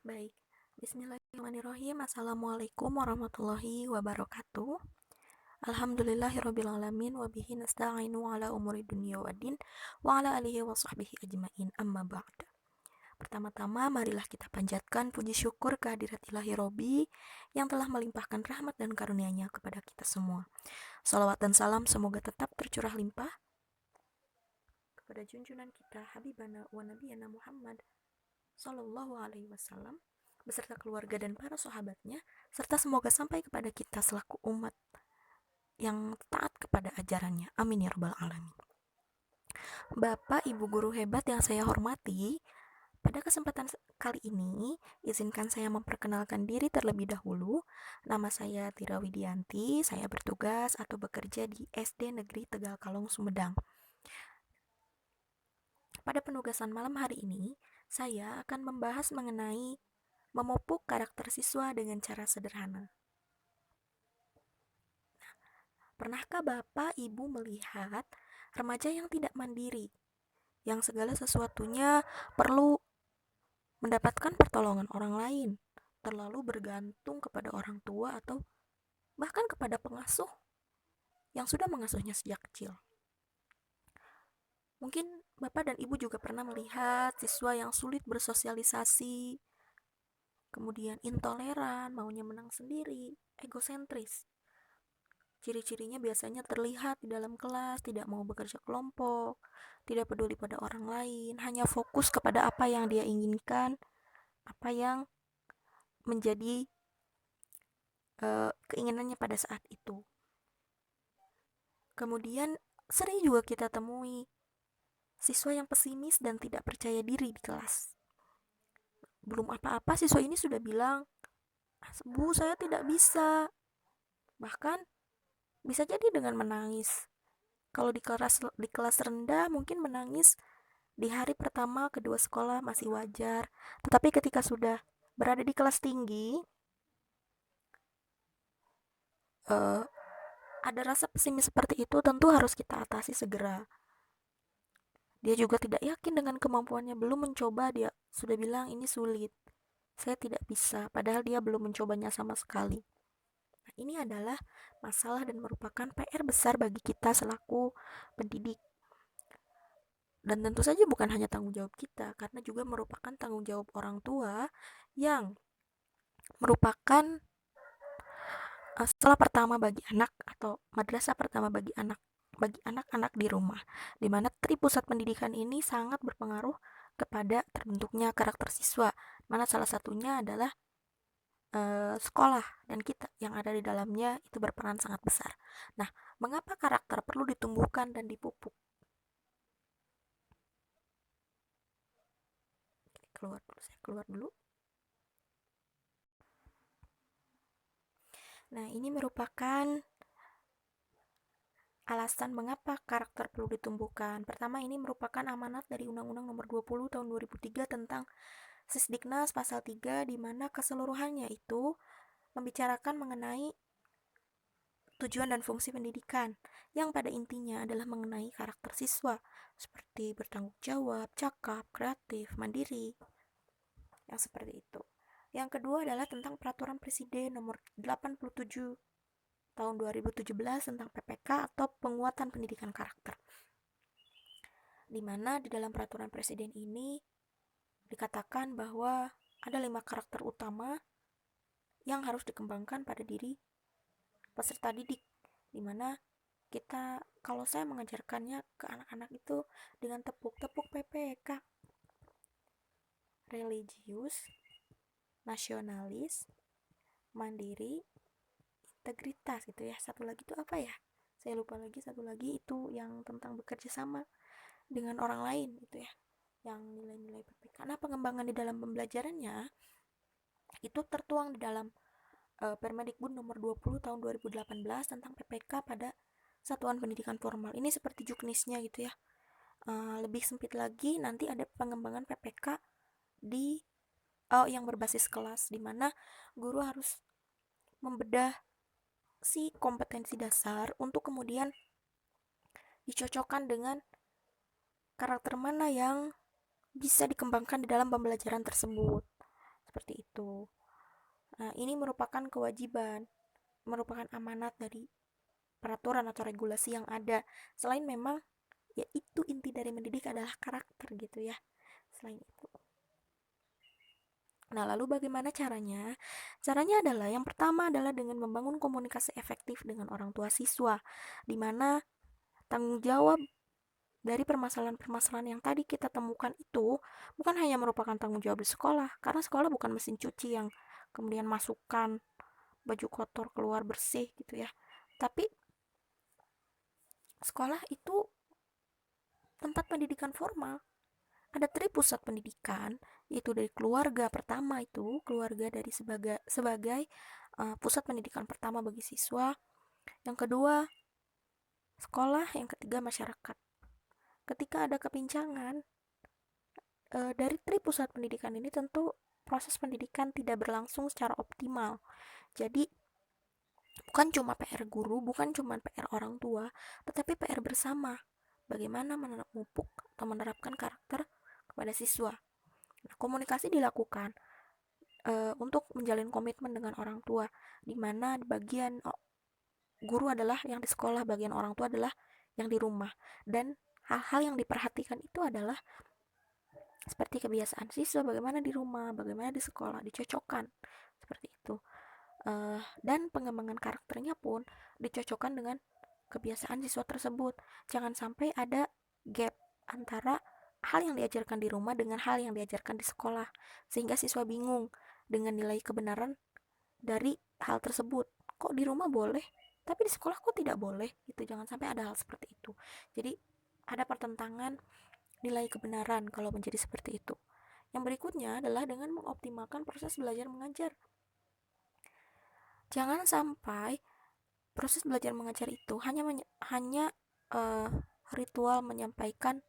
Baik, bismillahirrahmanirrahim. Assalamualaikum warahmatullahi wabarakatuh. Alhamdulillahirrabbilalamin. Wabihi nasta'inu ala umuri dunia waddin. Wa ala alihi wa sahbihi ajma'in, amma ba'd. Pertama-tama, marilah kita panjatkan puji syukur kehadirat ilahi Robi yang telah melimpahkan rahmat dan karunia-Nya kepada kita semua. Salawat dan salam semoga tetap tercurah limpah kepada junjungan kita Habibana wa Nabiyana Muhammad Sallallahu Alaihi Wasallam beserta keluarga dan para sahabatnya, serta semoga sampai kepada kita selaku umat yang taat kepada ajarannya. Amin ya rabbal alamin. Bapak, Ibu guru hebat yang saya hormati, pada kesempatan kali ini, izinkan saya memperkenalkan diri terlebih dahulu. Nama saya Tira Widianti, saya bertugas atau bekerja di SD Negeri Tegal Kalong, Sumedang. Pada penugasan malam hari ini, saya akan membahas mengenai memupuk karakter siswa dengan cara sederhana. Pernahkah Bapak, Ibu melihat remaja yang tidak mandiri, yang segala sesuatunya perlu mendapatkan pertolongan orang lain, terlalu bergantung kepada orang tua atau bahkan kepada pengasuh yang sudah mengasuhnya sejak kecil? Mungkin Bapak dan Ibu juga pernah melihat siswa yang sulit bersosialisasi, kemudian intoleran, maunya menang sendiri, egosentris. Ciri-cirinya biasanya terlihat di dalam kelas, tidak mau bekerja kelompok, tidak peduli pada orang lain, hanya fokus kepada apa yang dia inginkan, apa yang menjadi keinginannya pada saat itu. Kemudian sering juga kita temui siswa yang pesimis dan tidak percaya diri di kelas. Belum apa-apa siswa ini sudah bilang, "Bu, saya tidak bisa." Bahkan bisa jadi dengan menangis. Kalau di kelas rendah mungkin menangis di hari pertama, kedua sekolah masih wajar. Tetapi ketika sudah berada di kelas tinggi, ada rasa pesimis seperti itu tentu harus kita atasi segera. Dia juga tidak yakin dengan kemampuannya, belum mencoba, dia sudah bilang ini sulit. Saya tidak bisa, padahal dia belum mencobanya sama sekali. Nah, ini adalah masalah dan merupakan PR besar bagi kita selaku pendidik. Dan tentu saja bukan hanya tanggung jawab kita, karena juga merupakan tanggung jawab orang tua yang merupakan sekolah pertama bagi anak atau madrasah pertama bagi anak-anak di rumah, di mana pusat pendidikan ini sangat berpengaruh kepada terbentuknya karakter siswa, mana salah satunya adalah sekolah dan kita yang ada di dalamnya itu berperan sangat besar. Nah, mengapa karakter perlu ditumbuhkan dan dipupuk? Saya keluar dulu. Nah, ini merupakan alasan mengapa karakter perlu ditumbuhkan. Pertama, ini merupakan amanat dari Undang-Undang Nomor 20 Tahun 2003 tentang Sisdiknas pasal 3, di mana keseluruhannya itu membicarakan mengenai tujuan dan fungsi pendidikan, yang pada intinya adalah mengenai karakter siswa, seperti bertanggung jawab, cakap, kreatif, mandiri, yang seperti itu. Yang kedua adalah tentang Peraturan Presiden Nomor 87 Tahun 2017 tentang PPK atau penguatan pendidikan karakter. Di mana di dalam peraturan presiden ini dikatakan bahwa ada 5 karakter utama yang harus dikembangkan pada diri peserta didik, di mana kita, kalau saya mengajarkannya ke anak-anak itu dengan tepuk-tepuk PPK, religius, nasionalis, mandiri, integritas gitu ya. Satu lagi itu apa ya? Saya lupa lagi, satu lagi itu yang tentang bekerja sama dengan orang lain itu ya. Yang nilai-nilai PPK. Nah, pengembangan di dalam pembelajarannya itu tertuang di dalam Permendikbud nomor 20 tahun 2018 tentang PPK pada satuan pendidikan formal. Ini seperti juknisnya gitu ya. Lebih sempit lagi nanti ada pengembangan PPK di yang berbasis kelas, di mana guru harus membedah si kompetensi dasar untuk kemudian dicocokkan dengan karakter mana yang bisa dikembangkan di dalam pembelajaran tersebut. seperti itu. Nah, ini merupakan kewajiban, merupakan amanat dari peraturan atau regulasi yang ada. Selain memang ya itu inti dari mendidik adalah karakter gitu ya. Selain itu. Nah, lalu bagaimana caranya? Caranya adalah yang pertama adalah dengan membangun komunikasi efektif dengan orang tua siswa, di mana tanggung jawab dari permasalahan-permasalahan yang tadi kita temukan itu bukan hanya merupakan tanggung jawab di sekolah, karena sekolah bukan mesin cuci yang kemudian masukkan baju kotor keluar bersih gitu ya. Tapi sekolah itu tempat pendidikan formal. Ada pusat pendidikan, yaitu dari keluarga pertama, itu keluarga dari sebagai pusat pendidikan pertama bagi siswa. Yang kedua, sekolah. Yang ketiga, masyarakat. Ketika ada kepincangan dari pusat pendidikan ini, tentu proses pendidikan tidak berlangsung secara optimal. Jadi bukan cuma PR guru, bukan cuma PR orang tua, tetapi PR bersama. Bagaimana memupuk atau menerapkan karakter kepada siswa. Nah, komunikasi dilakukan untuk menjalin komitmen dengan orang tua, di mana bagian guru adalah yang di sekolah, bagian orang tua adalah yang di rumah. Dan hal-hal yang diperhatikan itu adalah seperti kebiasaan siswa, bagaimana di rumah, bagaimana di sekolah, dicocokkan seperti itu. Dan pengembangan karakternya pun dicocokkan dengan kebiasaan siswa tersebut. Jangan sampai ada gap antara hal yang diajarkan di rumah dengan hal yang diajarkan di sekolah, sehingga siswa bingung dengan nilai kebenaran dari hal tersebut. Kok di rumah boleh, tapi di sekolah kok tidak boleh? Gitu. Jangan sampai ada hal seperti itu. Jadi ada pertentangan nilai kebenaran kalau menjadi seperti itu. Yang berikutnya adalah dengan mengoptimalkan proses belajar mengajar. Jangan sampai proses belajar mengajar itu hanya uh, ritual menyampaikan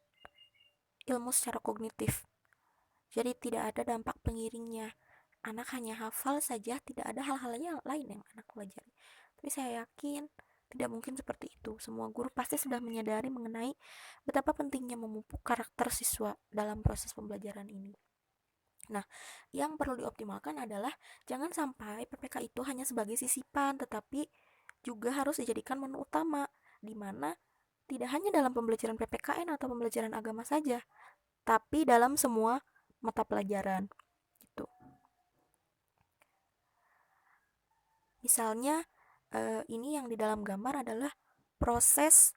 ilmu secara kognitif. Jadi tidak ada dampak pengiringnya. Anak hanya hafal saja, tidak ada hal-hal yang lain yang anak pelajari. Tapi saya yakin tidak mungkin seperti itu. Semua guru pasti sudah menyadari mengenai betapa pentingnya memupuk karakter siswa dalam proses pembelajaran ini. Nah, yang perlu dioptimalkan adalah jangan sampai PPK itu hanya sebagai sisipan, tetapi juga harus dijadikan menu utama, di mana tidak hanya dalam pembelajaran PPKN atau pembelajaran agama saja, tapi dalam semua mata pelajaran. Gitu. Misalnya, ini yang di dalam gambar adalah proses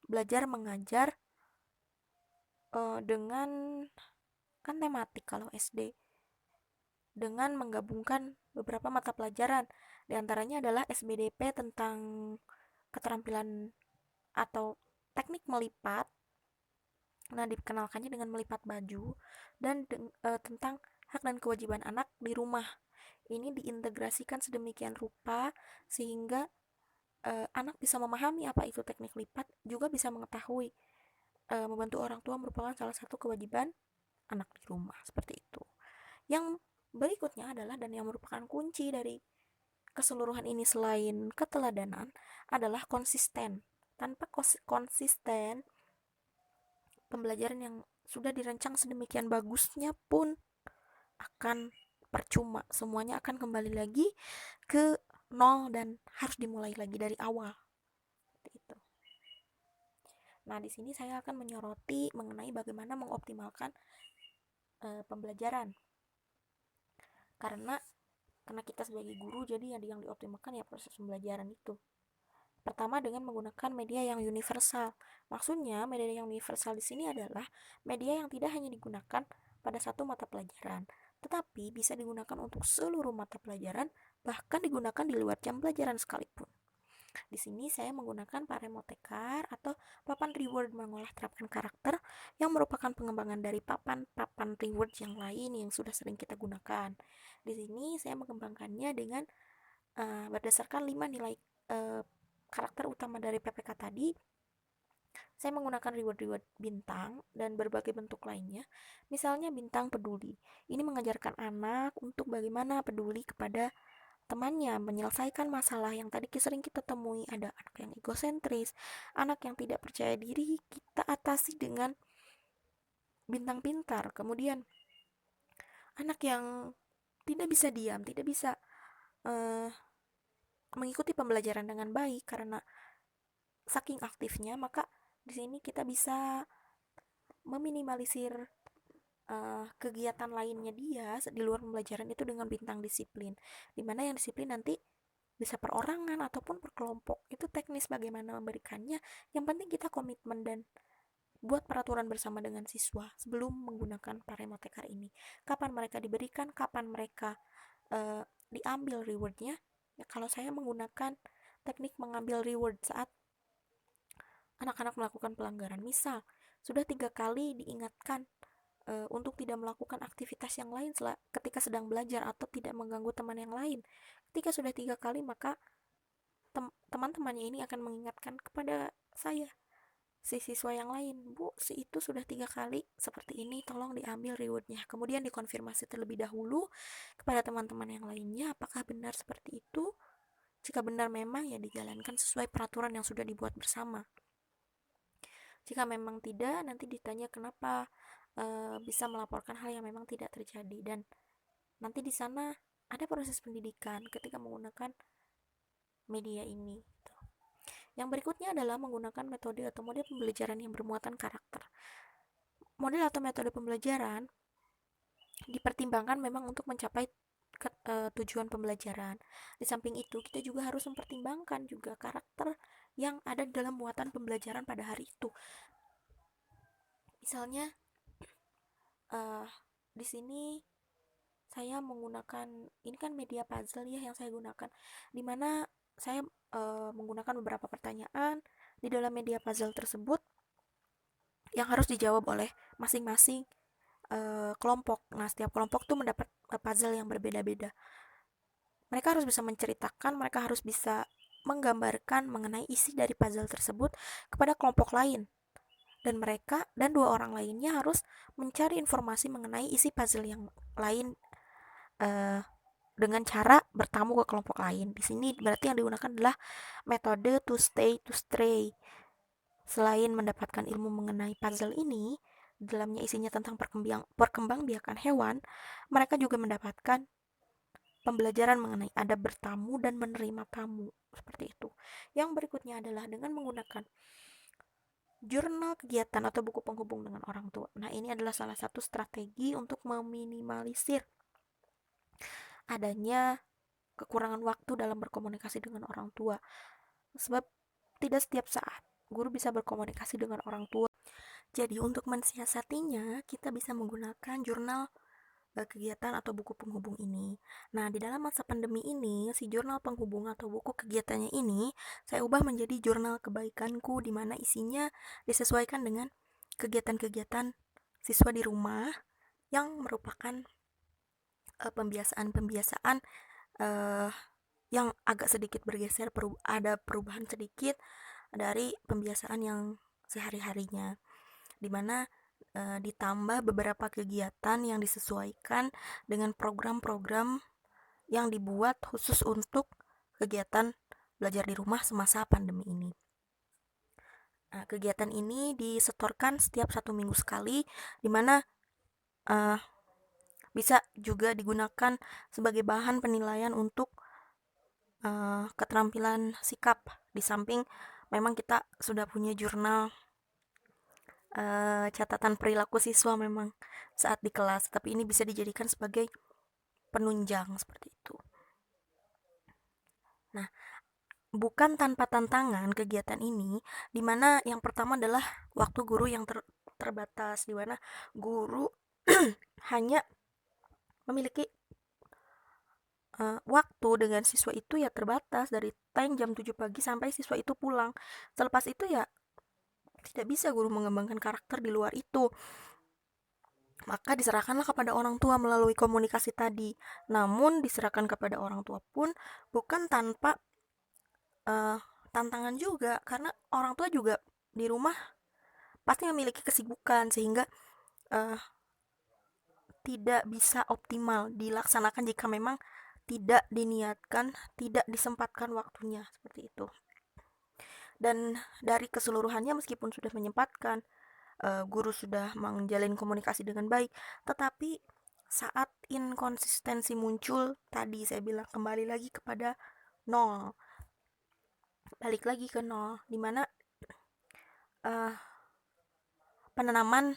belajar mengajar dengan kan tematik kalau SD, dengan menggabungkan beberapa mata pelajaran. Di antaranya adalah SBDP tentang keterampilan atau teknik melipat. Nah, dikenalkannya dengan melipat baju dan tentang hak dan kewajiban anak di rumah. Ini diintegrasikan sedemikian rupa sehingga anak bisa memahami apa itu teknik lipat, juga bisa mengetahui membantu orang tua merupakan salah satu kewajiban anak di rumah, seperti itu. Yang berikutnya adalah, dan yang merupakan kunci dari keseluruhan ini selain keteladanan, adalah konsisten. Tanpa konsisten, pembelajaran yang sudah dirancang sedemikian bagusnya pun akan percuma. Semuanya akan kembali lagi ke nol dan harus dimulai lagi dari awal. Itu. Nah, di sini saya akan menyoroti mengenai bagaimana mengoptimalkan pembelajaran. Karena kita sebagai guru, jadi yang dioptimalkan ya proses pembelajaran itu. Pertama, dengan menggunakan media yang universal. Maksudnya, media yang universal di sini adalah media yang tidak hanya digunakan pada satu mata pelajaran, tetapi bisa digunakan untuk seluruh mata pelajaran, bahkan digunakan di luar jam pelajaran sekalipun. Di sini saya menggunakan Paremotekar atau papan reward mengolah terapkan karakter, yang merupakan pengembangan dari papan reward yang lain yang sudah sering kita gunakan. Di sini saya mengembangkannya dengan berdasarkan 5 nilai karakter utama dari PPK tadi. Saya menggunakan reward bintang dan berbagai bentuk lainnya. Misalnya bintang peduli. Ini mengajarkan anak untuk bagaimana peduli kepada temannya, menyelesaikan masalah yang tadi sering kita temui. Ada anak yang egosentris, anak yang tidak percaya diri, kita atasi dengan bintang pintar. Kemudian anak yang tidak bisa diam, tidak bisa uh, mengikuti pembelajaran dengan baik karena saking aktifnya. Maka di sini kita bisa meminimalisir kegiatan lainnya dia di luar pembelajaran itu dengan bintang disiplin, dimana yang disiplin nanti bisa perorangan ataupun per kelompok. Itu teknis bagaimana memberikannya, yang penting kita komitmen dan buat peraturan bersama dengan siswa sebelum menggunakan parameter ini. Kapan mereka diberikan, kapan mereka diambil rewardnya. Ya, kalau saya menggunakan teknik mengambil reward saat anak-anak melakukan pelanggaran. Misal, sudah 3 kali diingatkan untuk tidak melakukan aktivitas yang lain ketika sedang belajar atau tidak mengganggu teman yang lain. Ketika sudah 3 kali, maka teman-temannya ini akan mengingatkan kepada saya, si siswa yang lain, Bu, si itu sudah 3 kali seperti ini, tolong diambil rewardnya. Kemudian dikonfirmasi terlebih dahulu kepada teman-teman yang lainnya apakah benar seperti itu. Jika benar memang, ya dijalankan sesuai peraturan yang sudah dibuat bersama. Jika memang tidak, nanti ditanya kenapa bisa melaporkan hal yang memang tidak terjadi, dan nanti di sana ada proses pendidikan ketika menggunakan media ini. Yang berikutnya adalah menggunakan metode atau model pembelajaran yang bermuatan karakter. Model atau metode pembelajaran dipertimbangkan memang untuk mencapai tujuan pembelajaran. Di samping itu, kita juga harus mempertimbangkan juga karakter yang ada dalam muatan pembelajaran pada hari itu. Misalnya, di sini saya menggunakan, ini kan media puzzle ya yang saya gunakan, dimana saya menggunakan beberapa pertanyaan di dalam media puzzle tersebut yang harus dijawab oleh masing-masing kelompok. Nah, setiap kelompok tuh mendapat puzzle yang berbeda-beda. Mereka harus bisa menceritakan, mereka harus bisa menggambarkan mengenai isi dari puzzle tersebut kepada kelompok lain. Dan mereka dan 2 orang lainnya harus mencari informasi mengenai isi puzzle yang lain dengan cara bertamu ke kelompok lain. Di sini berarti yang digunakan adalah metode to stray. Selain mendapatkan ilmu mengenai puzzle ini, dalamnya isinya tentang perkembangbiakan hewan, mereka juga mendapatkan pembelajaran mengenai adab bertamu dan menerima tamu, seperti itu. Yang berikutnya adalah dengan menggunakan jurnal kegiatan atau buku penghubung dengan orang tua. Nah, ini adalah salah satu strategi untuk meminimalisir adanya kekurangan waktu dalam berkomunikasi dengan orang tua. Sebab tidak setiap saat guru bisa berkomunikasi dengan orang tua. Jadi untuk mensiasatinya, kita bisa menggunakan jurnal kegiatan atau buku penghubung ini. Nah, di dalam masa pandemi ini, si jurnal penghubung atau buku kegiatannya ini saya ubah menjadi jurnal kebaikanku, di mana isinya disesuaikan dengan kegiatan-kegiatan siswa di rumah yang merupakan pembiasaan-pembiasaan yang agak sedikit bergeser, ada perubahan sedikit dari pembiasaan yang sehari-harinya, dimana ditambah beberapa kegiatan yang disesuaikan dengan program-program yang dibuat khusus untuk kegiatan belajar di rumah semasa pandemi ini. Nah, kegiatan ini disetorkan setiap 1 minggu sekali, dimana bisa juga digunakan sebagai bahan penilaian untuk keterampilan sikap. Di samping memang kita sudah punya jurnal catatan perilaku siswa memang saat di kelas, tapi ini bisa dijadikan sebagai penunjang seperti itu. Nah, bukan tanpa tantangan kegiatan ini, dimana yang pertama adalah waktu guru yang terbatas, dimana guru hanya memiliki waktu dengan siswa itu ya terbatas, dari time jam 7 pagi sampai siswa itu pulang. Selepas itu ya tidak bisa guru mengembangkan karakter di luar itu. Maka diserahkanlah kepada orang tua melalui komunikasi tadi. Namun diserahkan kepada orang tua pun bukan tanpa tantangan juga, karena orang tua juga di rumah pasti memiliki kesibukan sehingga tidak bisa optimal dilaksanakan jika memang tidak diniatkan, tidak disempatkan waktunya, seperti itu. Dan dari keseluruhannya, meskipun sudah menyempatkan, guru sudah menjalin komunikasi dengan baik, tetapi saat inkonsistensi muncul, tadi saya bilang kembali lagi kepada nol, balik lagi ke nol, dimana uh, penanaman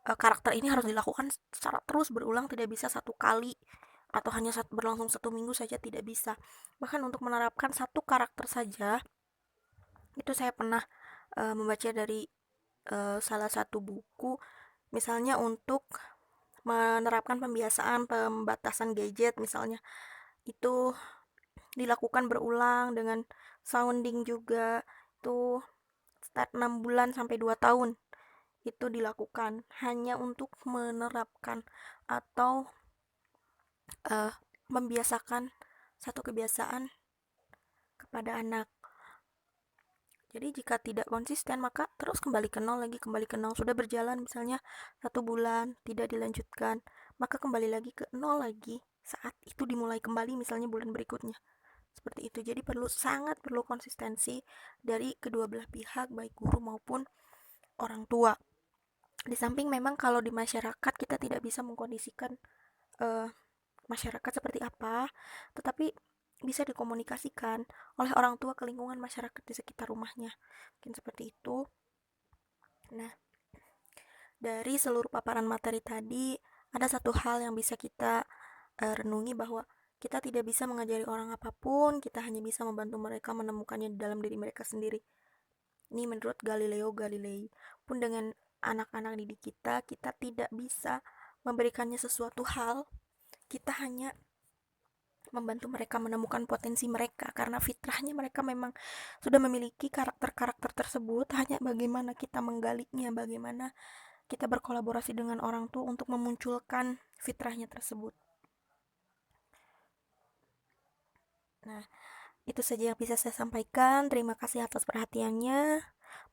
karakter ini harus dilakukan secara terus berulang, tidak bisa satu kali atau hanya berlangsung 1 minggu saja, tidak bisa. Bahkan untuk menerapkan satu karakter saja, itu saya pernah membaca dari salah satu buku, misalnya untuk menerapkan pembiasaan pembatasan gadget misalnya, itu dilakukan berulang dengan sounding juga, itu start 6 bulan sampai 2 tahun itu dilakukan hanya untuk menerapkan atau uh, membiasakan satu kebiasaan kepada anak. Jadi jika tidak konsisten maka terus kembali ke nol lagi, kembali ke nol. Sudah berjalan misalnya 1 bulan tidak dilanjutkan, maka kembali lagi ke nol lagi saat itu dimulai kembali misalnya bulan berikutnya. Seperti itu. Jadi sangat perlu konsistensi dari kedua belah pihak, baik guru maupun orang tua. Di samping memang kalau di masyarakat kita tidak bisa mengkondisikan uh, masyarakat seperti apa, tetapi bisa dikomunikasikan oleh orang tua ke lingkungan masyarakat di sekitar rumahnya. Mungkin seperti itu. Nah, dari seluruh paparan materi tadi, ada satu hal yang bisa kita renungi, bahwa kita tidak bisa mengajari orang apapun, kita hanya bisa membantu mereka menemukannya di dalam diri mereka sendiri. Ini menurut Galileo Galilei. Pun dengan anak-anak didik kita, kita tidak bisa memberikannya sesuatu hal, kita hanya membantu mereka menemukan potensi mereka, karena fitrahnya mereka memang sudah memiliki karakter-karakter tersebut, hanya bagaimana kita menggalinya, bagaimana kita berkolaborasi dengan orang tua untuk memunculkan fitrahnya tersebut. Nah, itu saja yang bisa saya sampaikan. Terima kasih atas perhatiannya.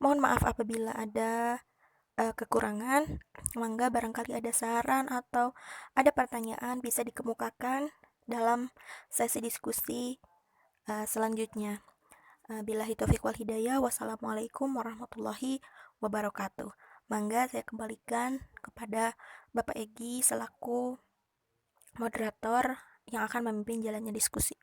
Mohon maaf apabila ada kekurangan. Mangga barangkali ada saran atau ada pertanyaan bisa dikemukakan dalam sesi diskusi selanjutnya. Billahi taufiq wal hidayah. Wassalamualaikum warahmatullahi wabarakatuh. Mangga saya kembalikan kepada Bapak Egi selaku moderator yang akan memimpin jalannya diskusi.